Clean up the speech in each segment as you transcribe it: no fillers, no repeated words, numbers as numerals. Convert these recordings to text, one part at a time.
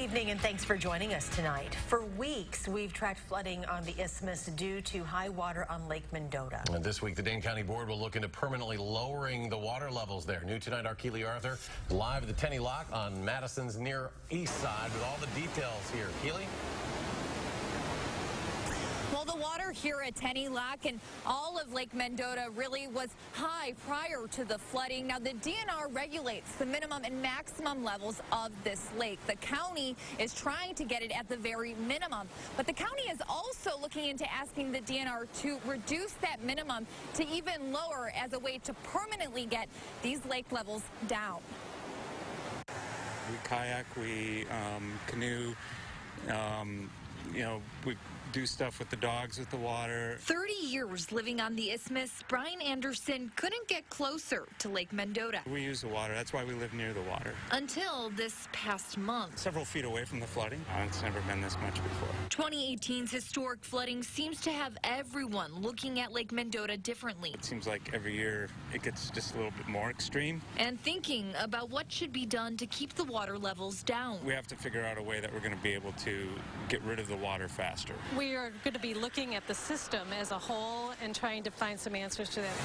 evening and thanks for joining us tonight. For weeks, we've tracked flooding on the isthmus due to high water on Lake Mendota. And this week, the Dane County Board will look into permanently lowering the water levels there. New tonight, our Keely Arthur live at the Tenny Lock on Madison's near east side with all the details here. Keely? Well, the water here at Tenny Lock and all of Lake Mendota really was high prior to the flooding. Now, the DNR regulates the minimum and maximum levels of this lake. The county is trying to get it at the very minimum, but the county is also looking into asking the DNR to reduce that minimum to even lower as a way to permanently get these lake levels down. We kayak, we canoe, we do stuff with the dogs with the water. 30 years living on the isthmus, Brian Anderson couldn't get closer to Lake Mendota. We use the water. That's why we live near the water. Until this past month. Several feet away from the flooding. It's never been this much before. 2018's historic flooding seems to have everyone looking at Lake Mendota differently. It seems like every year it gets just a little bit more extreme. And thinking about what should be done to keep the water levels down. We have to figure out a way that we're going to be able to get rid of the water faster. We are going to be looking at the system as a whole and trying to find some answers to that.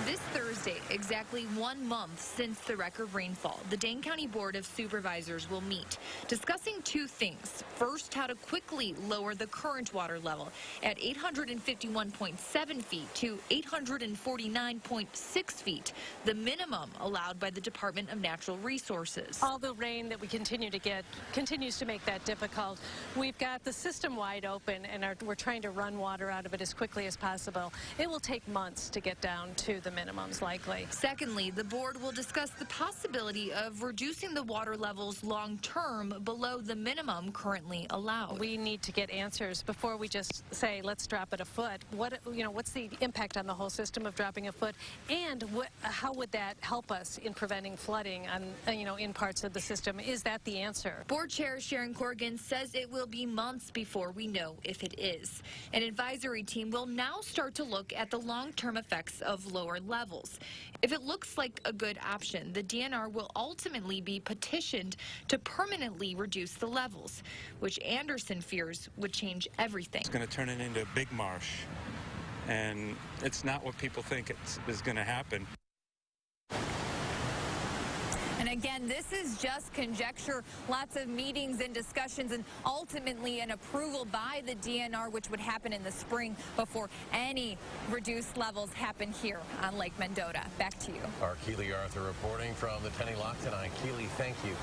This Thursday, exactly 1 month since the record rainfall, the Dane County Board of Supervisors will meet, discussing two things. First, how to quickly lower the current water level at 851.7 feet to 849.6 feet, the minimum allowed by the Department of Natural Resources. All the rain that we continue to get continues to make that difficult. We've got the system wide open and we're trying to run water out of it as quickly as possible. It will take months to get down to the minimums likely. Secondly, the board will discuss the possibility of reducing the water levels long term below the minimum currently allowed. We need to get answers before we just say let's drop it a foot. What's the impact on the whole system of dropping a foot, and how would that help us in preventing flooding on in parts of the system? Is that the answer? Board Chair Sharon Corrigan says it will be months before we know if it is. An advisory team will now start to look at the long-term effects of lower levels. If it looks like a good option, the DNR will ultimately be petitioned to permanently reduce the levels, which Anderson fears would change everything. It's going to turn it into a big marsh, and it's not what people think is going to happen. And again, this is just conjecture, lots of meetings and discussions, and ultimately an approval by the DNR, which would happen in the spring before any reduced levels happen here on Lake Mendota. Back to you. Our Keely Arthur reporting from the Tenny Lock tonight. Keely, thank you.